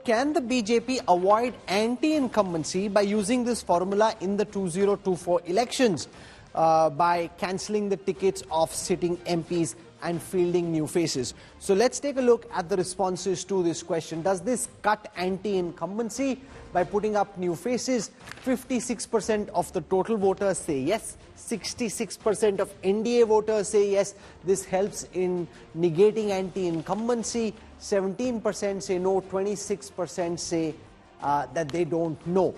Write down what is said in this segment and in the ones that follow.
can the BJP avoid anti-incumbency by using this formula in the 2024 elections by cancelling the tickets of sitting MPs and fielding new faces? So let's take a look at the responses to this question. Does this cut anti-incumbency by putting up new faces? 56% of the total voters say yes. 66% of NDA voters say yes. This helps in negating anti-incumbency. 17% say no. 26% say that they don't know.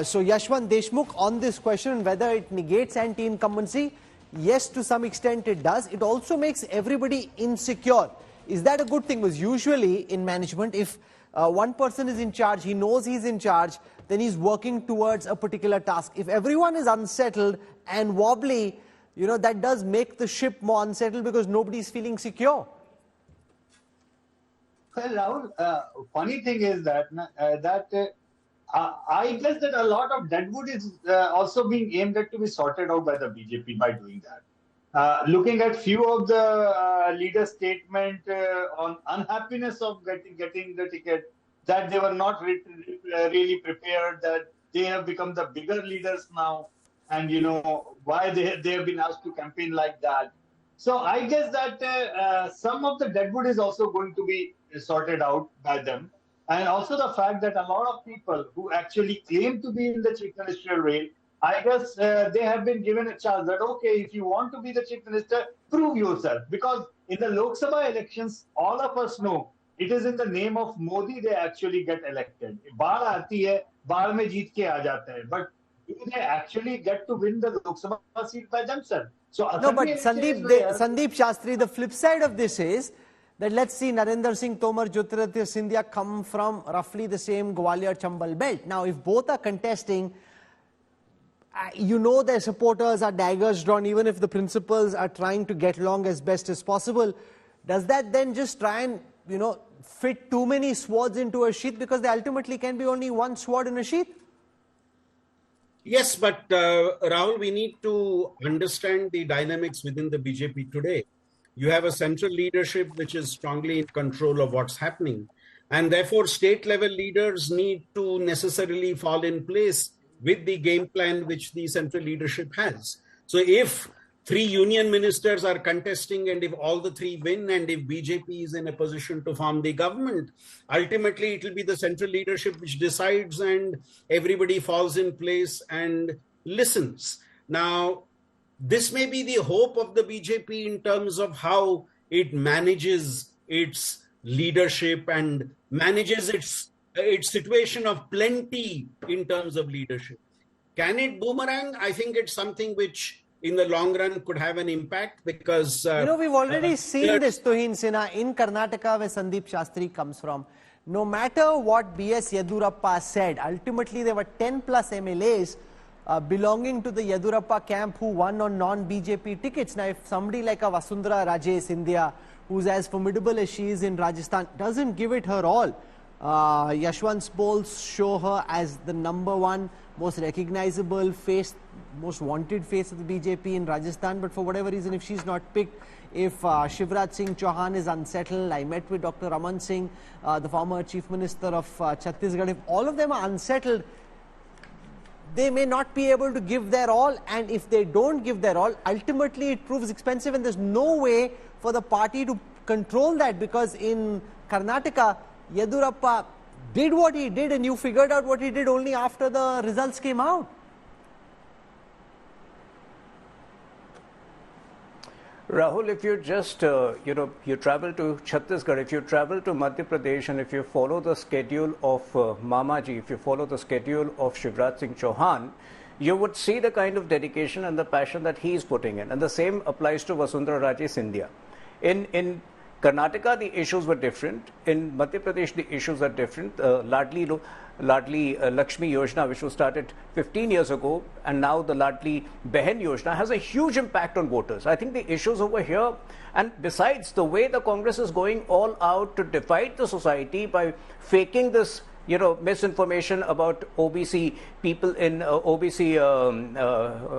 So Yashwant Deshmukh, on this question, whether it negates anti-incumbency, yes, to some extent it does. It also makes everybody insecure. Is that a good thing? Because usually in management, if one person is in charge, he knows he's in charge, then he's working towards a particular task. If everyone is unsettled and wobbly, you know, that does make the ship more unsettled because nobody's feeling secure. Well, Rahul, funny thing is that I guess that a lot of deadwood is also being aimed at to be sorted out by the BJP by doing that. Looking at few of the leaders' statement on unhappiness of getting the ticket, that they were not really prepared, that they have become the bigger leaders now, and you know why they have been asked to campaign like that. So I guess that some of the deadwood is also going to be sorted out by them. And also the fact that a lot of people who actually claim to be in the chief ministerial rail, I guess they have been given a chance that, okay, if you want to be the chief minister, prove yourself. Because in the Lok Sabha elections, all of us know it is in the name of Modi they actually get elected. Baal aati hai, baal mein jeet ke aa jata hai. But do they actually get to win the Lok Sabha seat by themselves? So no, but Sandeep Shastri, the flip side of this is that let's see Narendra Singh Tomar, Jyotiraditya Scindia come from roughly the same Gwalior Chambal belt. Now, if both are contesting, you know their supporters are daggers drawn, even if the principals are trying to get along as best as possible. Does that then just try and, you know, fit too many swords into a sheath, because there ultimately can be only one sword in a sheath? Yes, but Rahul, we need to understand the dynamics within the BJP today. You have a central leadership which is strongly in control of what's happening. And therefore, state level leaders need to necessarily fall in place with the game plan which the central leadership has. So if 3 union ministers are contesting, and if all the 3 win, and if BJP is in a position to form the government, ultimately it will be the central leadership which decides, and everybody falls in place and listens. Now, this may be the hope of the BJP in terms of how it manages its leadership and manages its situation of plenty in terms of leadership. Can it boomerang? I think it's something which in the long run could have an impact, because you know, we've already seen this, Tuhin Sinha, in Karnataka, where Sandeep Shastri comes from. No matter what B.S. Yedurappa said, ultimately there were 10 plus MLAs belonging to the Yedurappa camp who won on non-BJP tickets. Now, if somebody like a Vasundhara Raje Scindia, who's as formidable as she is in Rajasthan, doesn't give it her all, Yashwant's polls show her as the #1 most recognizable face, most wanted face of the BJP in Rajasthan. But for whatever reason, if she's not picked, if Shivraj Singh Chouhan is unsettled, I met with Dr. Raman Singh, the former Chief Minister of Chhattisgarh, if all of them are unsettled, they may not be able to give their all, and if they don't give their all, ultimately it proves expensive, and there's no way for the party to control that, because in Karnataka, Yedurappa did what he did, and you figured out what he did only after the results came out. Rahul, if you just, you travel to Chhattisgarh, if you travel to Madhya Pradesh, and if you follow the schedule of Mamaji, if you follow the schedule of Shivraj Singh Chouhan, you would see the kind of dedication and the passion that he is putting in. And the same applies to Vasundhara Raje Scindia. In Karnataka, the issues were different. In Madhya Pradesh, the issues are different. Ladli Lakshmi Yojana, which was started 15 years ago, and now the Ladli Behen Yojana, has a huge impact on voters. I think the issues over here, and besides the way the Congress is going all out to divide the society by faking this misinformation about OBC people in OBC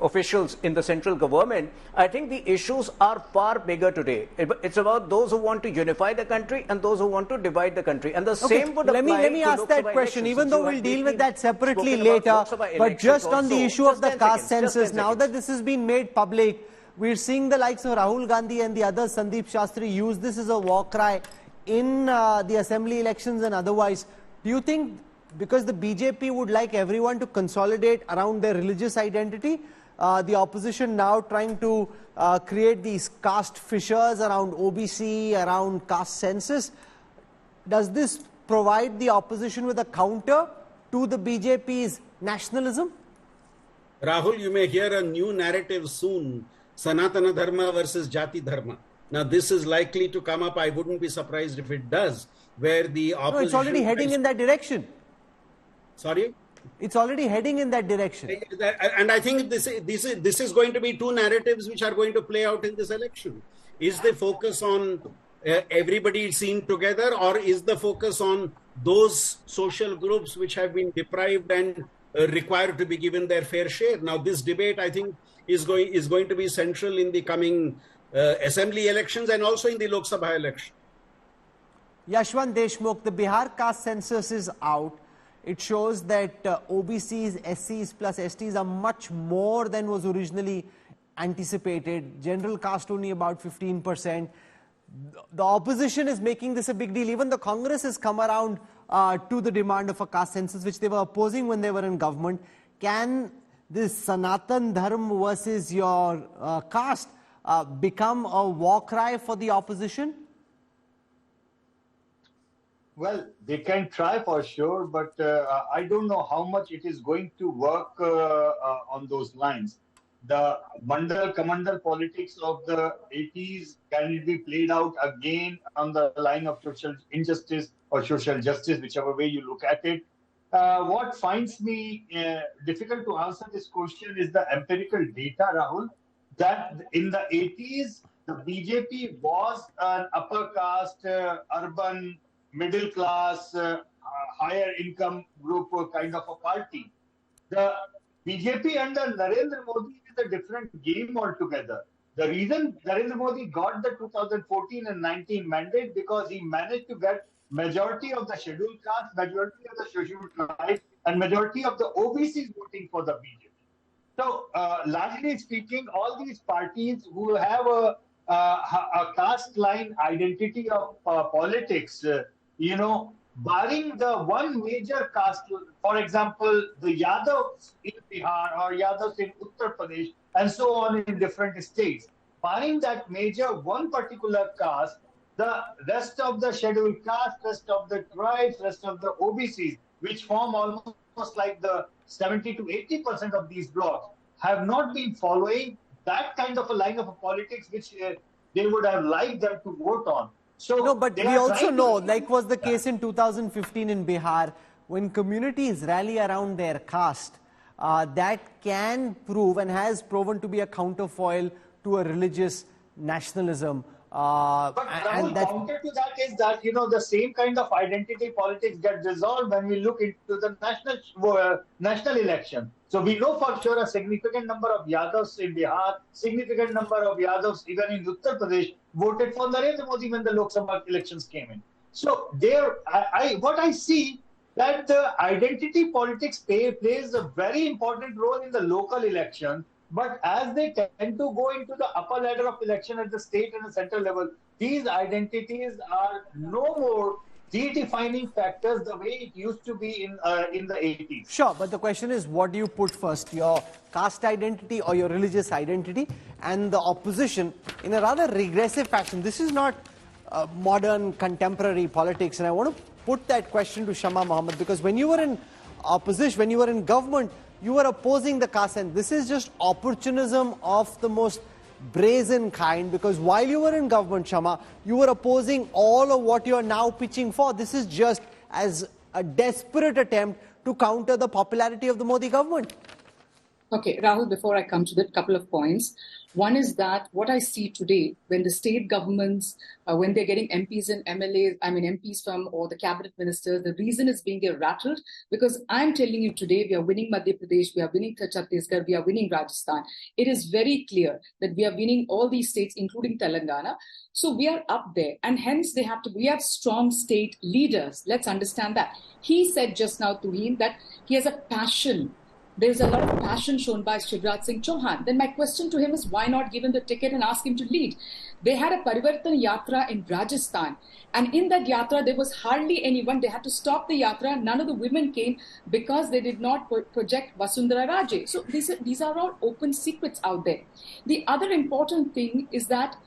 officials in the central government. I think the issues are far bigger today. It's about those who want to unify the country and those who want to divide the country. And the same would apply. Let me ask that question, even though we'll deal with that separately later. But just on the issue of the caste census, now that this has been made public, we're seeing the likes of Rahul Gandhi and the others, Sandeep Shastri, use this as a war cry in the assembly elections and otherwise. Do you think, because the BJP would like everyone to consolidate around their religious identity, the opposition now trying to create these caste fissures around OBC, around caste census, does this provide the opposition with a counter to the BJP's nationalism? Rahul, you may hear a new narrative soon, Sanatana Dharma versus Jati Dharma. Now, this is likely to come up. I wouldn't be surprised if it does, where the opposition... No, it's already heading in that direction. Sorry? It's already heading in that direction. And I think this is going to be two narratives which are going to play out in this election. Is the focus on everybody seen together, or is the focus on those social groups which have been deprived and required to be given their fair share? Now, this debate, I think, is going to be central in the coming assembly elections and also in the Lok Sabha election. Yashwant Deshmukh, the Bihar caste census is out. It shows that OBCs, SCs plus STs are much more than was originally anticipated. General caste only about 15%. The opposition is making this a big deal. Even the Congress has come around to the demand of a caste census, which they were opposing when they were in government. Can this Sanatan Dharma versus your caste become a war cry for the opposition? Well, they can try for sure, but I don't know how much it is going to work on those lines. The Mandal Kamandal politics of the 80s, can it be played out again on the line of social injustice or social justice, whichever way you look at it? What finds me difficult to answer this question is the empirical data, Rahul, that in the 80s, the BJP was an upper caste, urban, middle class, higher income group kind of a party. The BJP under Narendra Modi is a different game altogether. The reason Narendra Modi got the 2014 and 19 mandate because he managed to get majority of the scheduled caste, majority of the scheduled tribes, and majority of the OBCs voting for the BJP. So, largely speaking, all these parties who have a caste line identity of politics, barring the one major caste, for example, the Yadavs in Bihar or Yadavs in Uttar Pradesh, and so on in different states, barring that major one particular caste, the rest of the scheduled caste, rest of the tribes, rest of the OBCs, which form almost like the 70 to 80% of these blocks, have not been following that kind of a line of politics which they would have liked them to vote on. So no, but we also know, like was the case in 2015 in Bihar, when communities rally around their caste, that can prove and has proven to be a counterfoil to a religious nationalism. But Rahul, counter to that is that, the same kind of identity politics get resolved when we look into the national election. So we know for sure a significant number of Yadavs in Bihar, significant number of Yadavs even in Uttar Pradesh voted for Narendra Modi when the Lok Sabha elections came in. So what I see that the identity politics plays a very important role in the local election. But as they tend to go into the upper ladder of election at the state and the central level, these identities are no more redefining factors the way it used to be in the 80s. Sure, but the question is, what do you put first, your caste identity or your religious identity? And the opposition, in a rather regressive fashion, this is not modern contemporary politics, and I want to put that question to Shama Mohammed, because when you were in opposition, when you were in government, you were opposing the caste, and this is just opportunism of the most brazen kind, because while you were in government, Shama, you were opposing all of what you are now pitching for. This is just as a desperate attempt to counter the popularity of the Modi government. Okay, Rahul, before I come to that, couple of points. One is that what I see today, when the state governments, when they're getting MPs and MLAs, MPs from, or the cabinet ministers, the reason is being they're rattled because I'm telling you today, we are winning Madhya Pradesh, we are winning Chhattisgarh, we are winning Rajasthan. It is very clear that we are winning all these states, including Telangana. So we are up there, and hence we have strong state leaders. Let's understand that. He said just now to him that he has a passion. There's a lot of passion shown by Shivraj Singh Chouhan. Then my question to him is, why not give him the ticket and ask him to lead? They had a Parivartan Yatra in Rajasthan. And in that Yatra, there was hardly anyone. They had to stop the Yatra. None of the women came because they did not project Vasundhara Raje. So these are all open secrets out there. The other important thing is that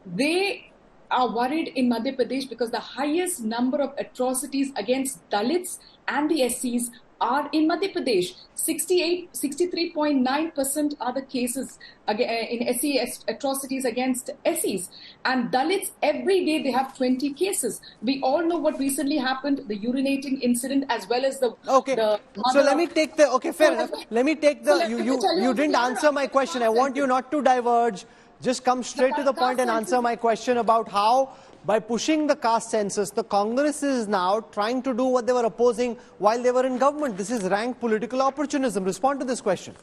they are worried in Madhya Pradesh because the highest number of atrocities against Dalits and the SCs are in Madhya Pradesh. 63.9% are the cases in SC atrocities against SCs. And Dalits, every day they have 20 cases. We all know what recently happened, the urinating incident, as well as the... Okay, so let me take the... Okay, fair enough. Let me take the... You didn't answer my question. I want you not to diverge. Just come straight to the point and answer my question about how, by pushing the caste census, the Congress is now trying to do what they were opposing while they were in government. This is rank political opportunism. Respond to this question.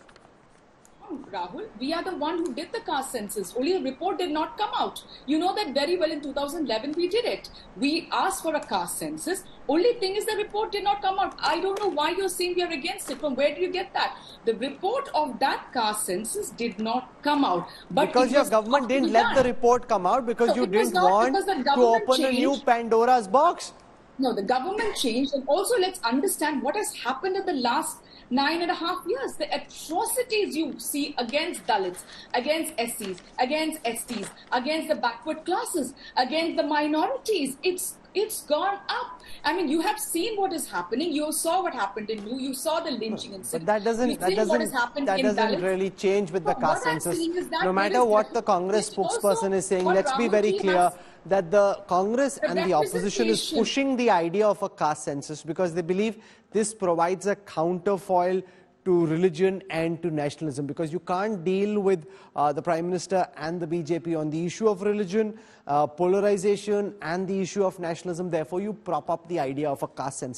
Rahul, we are the one who did the caste census. Only the report did not come out. You know that very well. In 2011, we did it. We asked for a caste census. Only thing is the report did not come out. I don't know why you're saying we are against it. From where do you get that? The report of that caste census did not come out. But because your government didn't let the report come out because you didn't want to open a new Pandora's box. No, the government changed. And also let's understand what has happened in the last 9.5 years. The atrocities you see against Dalits, against SCs, against STs, against the backward classes, against the minorities, it's gone up. I mean, you have seen what is happening. You saw what happened in you saw the lynching incident. But that doesn't really change with the caste census. No matter what the Congress spokesperson is saying, let's be very clear that the Congress and the opposition is pushing the idea of a caste census because they believe this provides a counterfoil to religion and to nationalism, because you can't deal with the Prime Minister and the BJP on the issue of religion, polarization and the issue of nationalism. Therefore, you prop up the idea of a caste census.